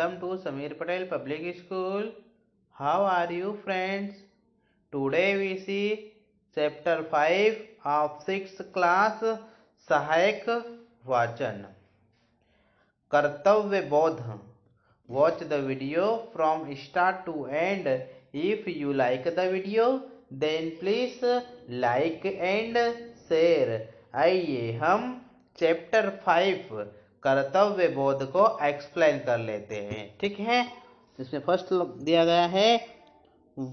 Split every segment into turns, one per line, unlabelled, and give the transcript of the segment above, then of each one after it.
Welcome to Samir Patel Public School. How are you friends? Today we see chapter 5 of 6th class सहायक वाचन कर्तव्य बोध. Watch the video from start to end. If you like the video then please like and share. आइए हम chapter 5 कर्तव्य बोध को explain कर लेते हैं. ठीक है, इसमें फर्स्ट दिया गया है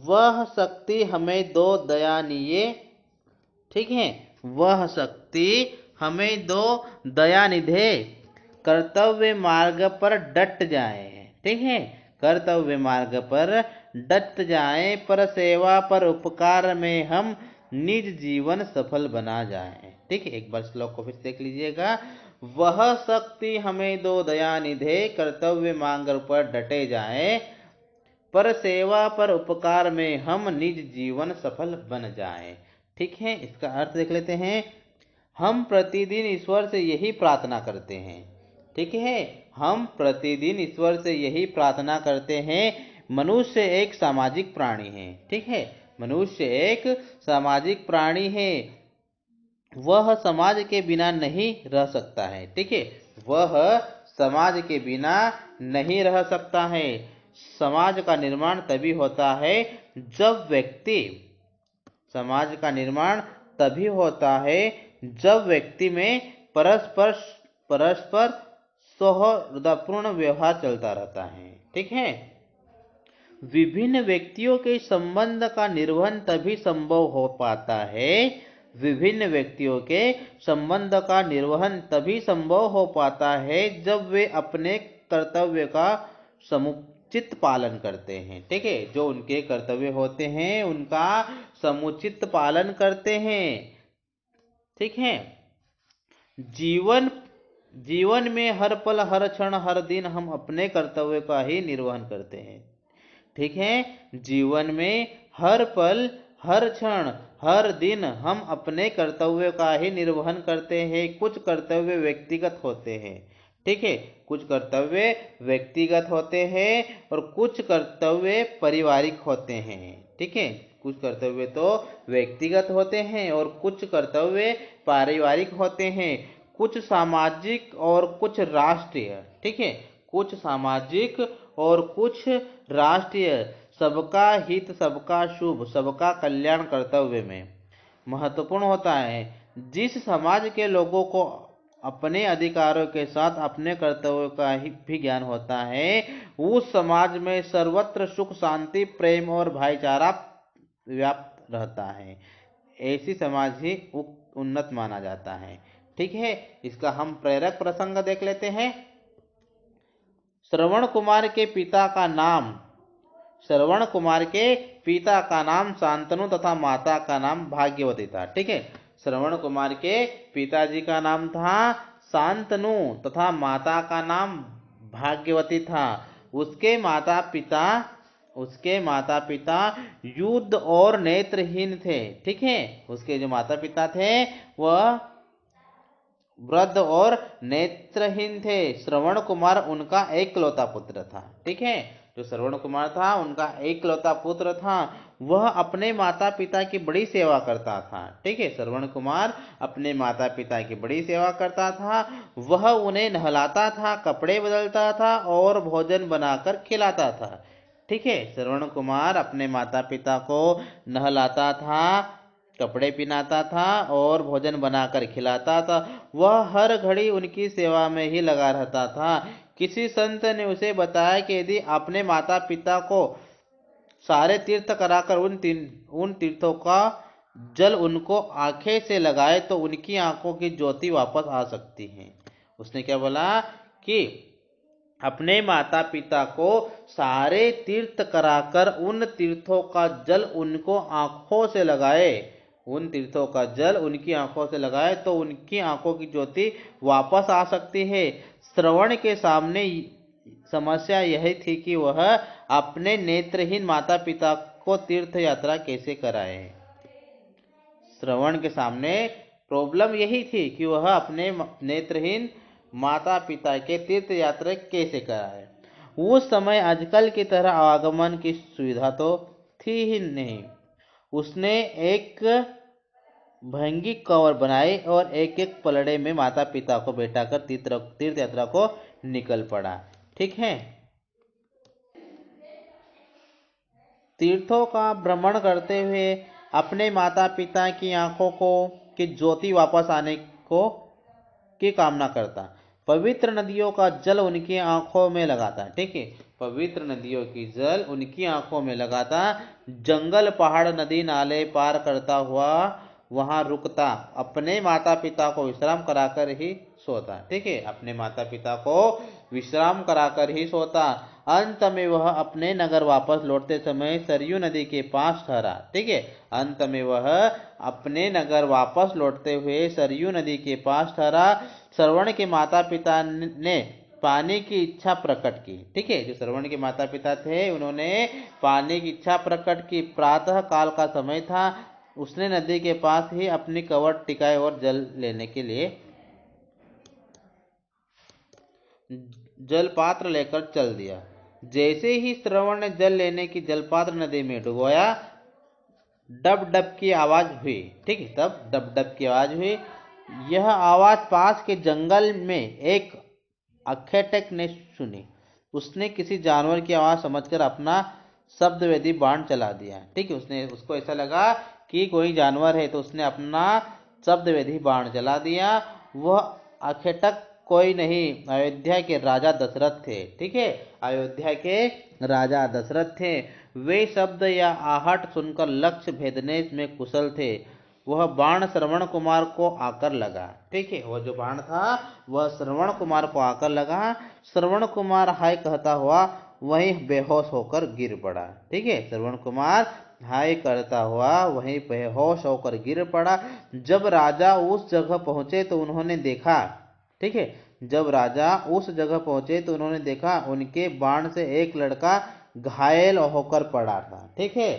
वह शक्ति हमें दो दयानिधे. ठीक है, वह शक्ति हमें दो दयानिधे कर्तव्य मार्ग पर डट जाए. ठीक है, कर्तव्य मार्ग पर डट जाए, पर सेवा पर उपकार में हम निज जीवन सफल बना जाए. ठीक है, एक बार श्लोक को फिर देख लीजिएगा. वह शक्ति हमें दो दयानिधे कर्तव्य मार्ग पर डटे जाए, पर सेवा पर उपकार में हम निज जीवन सफल बन जाए. ठीक है, इसका अर्थ देख लेते हैं. हम प्रतिदिन ईश्वर से यही प्रार्थना करते हैं. ठीक है, हम प्रतिदिन ईश्वर से यही प्रार्थना करते हैं. मनुष्य एक सामाजिक प्राणी है. ठीक है, मनुष्य एक सामाजिक प्राणी है. वह समाज के बिना नहीं रह सकता है. ठीक है, वह समाज के बिना नहीं रह सकता है. समाज का निर्माण तभी होता है जब व्यक्ति समाज का निर्माण तभी होता है जब व्यक्ति में परस्पर सौहार्दपूर्ण व्यवहार चलता रहता है. ठीक है, विभिन्न व्यक्तियों के संबंध का निर्वहन तभी संभव हो पाता है. विभिन्न व्यक्तियों के संबंध का निर्वहन तभी संभव हो पाता है जब वे अपने कर्तव्य का समुचित पालन करते हैं. ठीक है, जो उनके कर्तव्य होते हैं उनका समुचित पालन करते हैं. ठीक है, जीवन में हर पल हर क्षण हर दिन हम अपने कर्तव्य का ही निर्वहन करते हैं. ठीक है, जीवन में हर पल हर क्षण हर दिन हम अपने कर्तव्य का ही निर्वहन करते हैं. कुछ कर्तव्य व्यक्तिगत होते हैं. ठीक है, कुछ कर्तव्य व्यक्तिगत होते हैं और कुछ कर्तव्य पारिवारिक होते हैं. ठीक है, कुछ कर्तव्य तो व्यक्तिगत होते हैं और कुछ कर्तव्य पारिवारिक होते हैं. कुछ सामाजिक और कुछ राष्ट्रीय. ठीक है, कुछ सामाजिक और कुछ राष्ट्रीय. सबका हित सबका शुभ सबका कल्याण कर्तव्य में महत्वपूर्ण होता है. जिस समाज के लोगों को अपने अधिकारों के साथ अपने कर्तव्यों का भी ज्ञान होता है उस समाज में सर्वत्र सुख शांति प्रेम और भाईचारा व्याप्त रहता है. ऐसी समाज ही उन्नत माना जाता है. ठीक है, इसका हम प्रेरक प्रसंग देख लेते हैं. श्रवण कुमार के पिता का नाम शांतनु तथा माता का नाम भाग्यवती था. ठीक है, श्रवण कुमार के पिताजी का नाम था शांतनु तथा माता का नाम भाग्यवती था. उसके माता पिता युद्ध और नेत्रहीन थे. ठीक है, उसके जो माता पिता थे वह वृद्ध और नेत्रहीन थे. श्रवण कुमार उनका एकलौता पुत्र था. ठीक है, जो श्रवण कुमार था उनका एकलौता पुत्र था. वह अपने माता पिता की बड़ी सेवा करता था. ठीक है, श्रवण कुमार अपने माता पिता की बड़ी सेवा करता था. वह उन्हें नहलाता था, कपड़े बदलता था और भोजन बनाकर खिलाता था. ठीक है, श्रवण कुमार अपने माता पिता को नहलाता था, कपड़े पहनाता था और भोजन बनाकर खिलाता था. वह हर घड़ी उनकी सेवा में ही लगा रहता था. किसी संत ने उसे बताया कि यदि अपने माता पिता को सारे तीर्थ कराकर उन तीर्थों का जल उनको आंखें से लगाए तो उनकी आंखों की ज्योति वापस आ सकती है. उसने क्या बोला कि अपने माता पिता को सारे तीर्थ कराकर उन तीर्थों का जल उनको आंखों से लगाए, उन तीर्थों का जल उनकी आंखों से लगाए तो उनकी आंखों की ज्योति वापस आ सकती है. श्रवण के सामने समस्या यही थी कि वह अपने नेत्रहीन माता पिता को तीर्थ यात्रा कैसे कराए. श्रवण के सामने प्रॉब्लम यही थी कि वह अपने नेत्रहीन माता पिता के तीर्थ यात्रा कैसे कराए. उस समय आजकल की तरह आवागमन की सुविधा तो थी ही नहीं। उसने एक भंगी कवर बनाई और एक एक पलड़े में माता पिता को बैठाकर तीर्थ यात्रा को निकल पड़ा। ठीक है। तीर्थों का भ्रमण करते हुए अपने माता पिता की आंखों को की ज्योति वापस आने को की कामना करता। पवित्र नदियों का जल उनकी आंखों में लगाता। ठीक है। पवित्र नदियों की जल उनकी आंखों में लगाता। जंगल पहाड़ नदी नाले पार करता हुआ वहां रुकता। अपने माता पिता को विश्राम कराकर ही सोता। ठीक है। अपने माता पिता को विश्राम कराकर ही सोता। अंत में वह अपने नगर वापस लौटते समय सरयू नदी के पास ठहरा। ठीक है। अंत में वह अपने नगर वापस लौटते हुए सरयू नदी के पास ठहरा। श्रवण के माता पिता ने पानी की इच्छा प्रकट की। ठीक है। जो श्रवण के माता पिता थे उन्होंने पानी की इच्छा प्रकट की। प्रातः काल का समय था। उसने नदी के पास ही अपनी कवट टिकाए और जल लेने के लिए जलपात्र लेकर चल दिया। जैसे ही श्रवण ने जल लेने की जलपात्र नदी में डुबोया, डब डब की आवाज हुई। ठीक है। तब डब डब की आवाज हुई। यह आवाज पास के जंगल में एक अखेटक ने सुनी। उसने किसी जानवर की आवाज समझकर अपना शब्दवेदी बाण चला दिया। ठीक है। उसको ऐसा लगा कि कोई जानवर है, तो उसने अपना शब्दवेदी बाण चला दिया। वह अखेटक कोई नहीं, अयोध्या के राजा दशरथ थे। ठीक है। अयोध्या के राजा दशरथ थे। वे शब्द या आहट सुनकर लक्ष्य भेदने में कुशल थे। वह बाण श्रवण कुमार को आकर लगा। ठीक है। वह जो बाण था वह श्रवण कुमार को आकर लगा। श्रवण कुमार हाय कहता हुआ वहीं बेहोश होकर गिर पड़ा। ठीक है। श्रवण कुमार हाय करता हुआ वहीं बेहोश होकर गिर पड़ा। जब राजा उस जगह पहुंचे तो उन्होंने देखा। ठीक है। जब राजा उस जगह पहुंचे तो उन्होंने देखा उनके बाण से एक लड़का घायल होकर पड़ा था। ठीक है।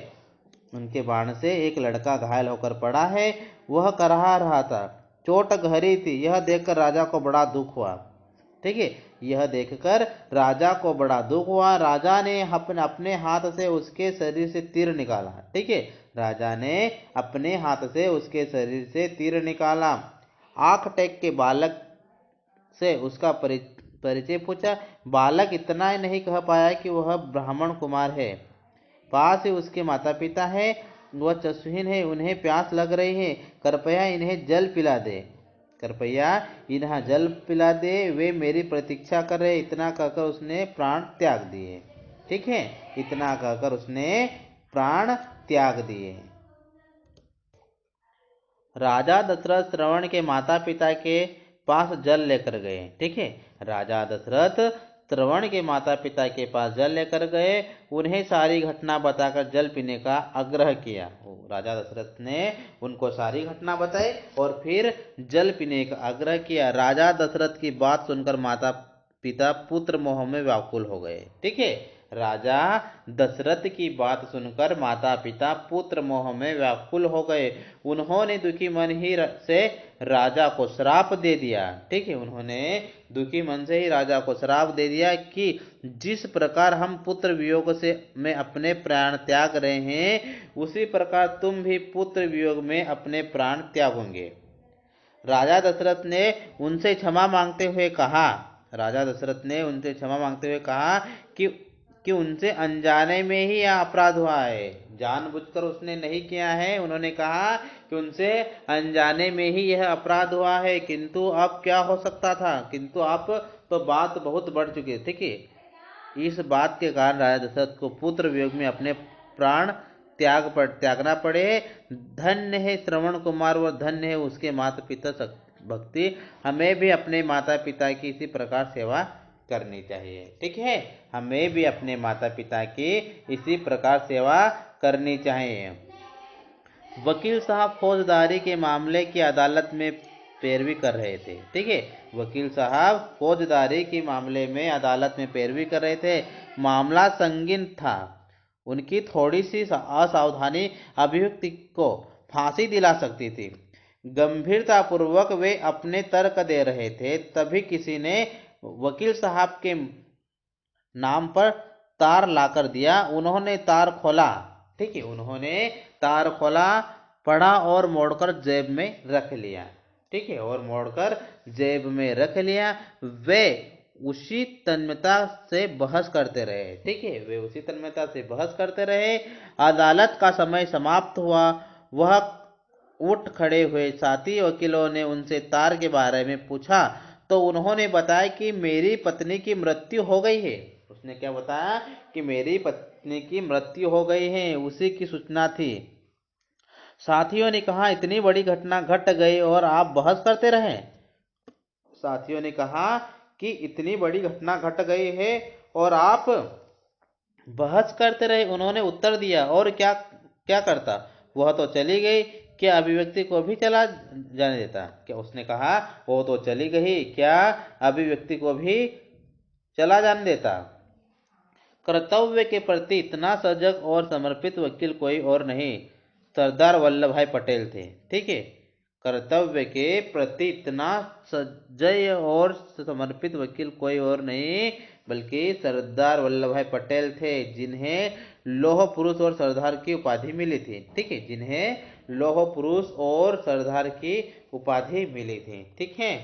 उनके बाण से एक लड़का घायल होकर पड़ा है। वह कराह रहा था। चोट गहरी थी। यह देखकर राजा को बड़ा दुख हुआ। ठीक है। यह देखकर राजा को बड़ा दुख हुआ। राजा ने अपने हाथ से उसके शरीर से तीर निकाला। ठीक है। राजा ने अपने हाथ से उसके शरीर से तीर निकाला। आंख टेक के बालक से उसका परिचय पूछा। बालक इतना ही नहीं कह पाया कि वह ब्राह्मण कुमार है। पास ही उसके माता पिता है। वह चक्षुहीन है, उन्हें प्यास लग रही है। कृपया इन्हें जल पिला दे। कृपया इन्हें जल पिला दे, वे मेरी प्रतीक्षा कर रहे। इतना कहकर उसने प्राण त्याग दिए। ठीक है। इतना कहकर उसने प्राण त्याग दिए। राजा दशरथ श्रवण के माता पिता के पास जल लेकर गए। ठीक है। राजा दशरथ श्रवण के माता पिता के पास जल लेकर गए। उन्हें सारी घटना बताकर जल पीने का आग्रह किया। राजा दशरथ ने उनको सारी घटना बताई और फिर जल पीने का आग्रह किया। राजा दशरथ की बात सुनकर माता पिता पुत्र मोह में व्याकुल हो गए। ठीक है। राजा दशरथ की बात सुनकर माता पिता पुत्र मोह में व्याकुल हो गए। उन्होंने दुखी मन ही से राजा को श्राप दे दिया। ठीक है। उन्होंने दुखी मन से ही राजा को श्राप दे दिया कि जिस प्रकार हम पुत्र वियोग से में अपने प्राण त्याग रहे हैं, उसी प्रकार तुम भी पुत्र वियोग में अपने प्राण त्यागोगे। राजा दशरथ ने उनसे क्षमा मांगते हुए कहा। राजा दशरथ ने उनसे क्षमा मांगते हुए कहा कि उनसे अनजाने में ही यह अपराध हुआ है, जानबूझकर उसने नहीं किया है। उन्होंने कहा कि उनसे अनजाने में ही यह अपराध हुआ है, किंतु अब क्या हो सकता था। किंतु अब तो बात बहुत बढ़ चुकी है। ठीक है। इस बात के कारण राजा दशरथ को पुत्र वियोग में अपने प्राण त्यागना पड़े। धन्य है श्रवण कुमार व धन्य है उसके माता पिता भक्ति। हमें भी अपने माता पिता की इसी प्रकार सेवा करनी चाहिए। ठीक है। हमें भी अपने माता पिता की इसी प्रकार सेवा करनी चाहिए। वकील साहब फौजदारी के मामले की अदालत में पैरवी कर रहे थे। ठीक है। वकील साहब फौजदारी के मामले में अदालत में पैरवी कर रहे थे। मामला संगीन था। उनकी थोड़ी सी असावधानी अभियुक्त को फांसी दिला सकती थी। गंभीरतापूर्वक वे अपने तर्क दे रहे थे, तभी किसी ने वकील साहब के नाम पर तार लाकर दिया। उन्होंने तार खोला, ठीक है, उन्होंने तार खोला, पढ़ा और मोड़कर जेब में रख लिया, ठीक है, और मोड़कर जेब में रख लिया। वे उसी तन्मयता से बहस करते रहे, ठीक है, वे उसी तन्मयता से बहस करते रहे। अदालत का समय समाप्त हुआ। वह उठ खड़े हुए। साथी वकीलों ने उनसे तार के बारे में पूछा तो उन्होंने बताया कि मेरी पत्नी की मृत्यु हो गई है। उसने क्या बताया कि मेरी पत्नी की मृत्यु हो गई है, उसी की सूचना थी। साथियों ने कहा इतनी बड़ी घटना घट गई और आप बहस करते रहे। साथियों ने कहा कि इतनी बड़ी घटना घट गई है और आप बहस करते रहे। उन्होंने उत्तर दिया और क्या क्या करता, वह तो चली गई, क्या अभिव्यक्ति को भी चला जाने देता। क्या उसने कहा वो तो चली गई, क्या अभिव्यक्ति को भी चला जाने देता। कर्तव्य के प्रति इतना सजग और समर्पित वकील कोई और नहीं, सरदार वल्लभ भाई पटेल थे, ठीक है। कर्तव्य के प्रति इतना सजग और समर्पित वकील कोई और नहीं बल्कि सरदार वल्लभ भाई पटेल थे, जिन्हें लौह पुरुष और सरदार की उपाधि मिली थी, ठीक है, जिन्हें लौह पुरुष और सरदार की उपाधि मिली थी, ठीक है।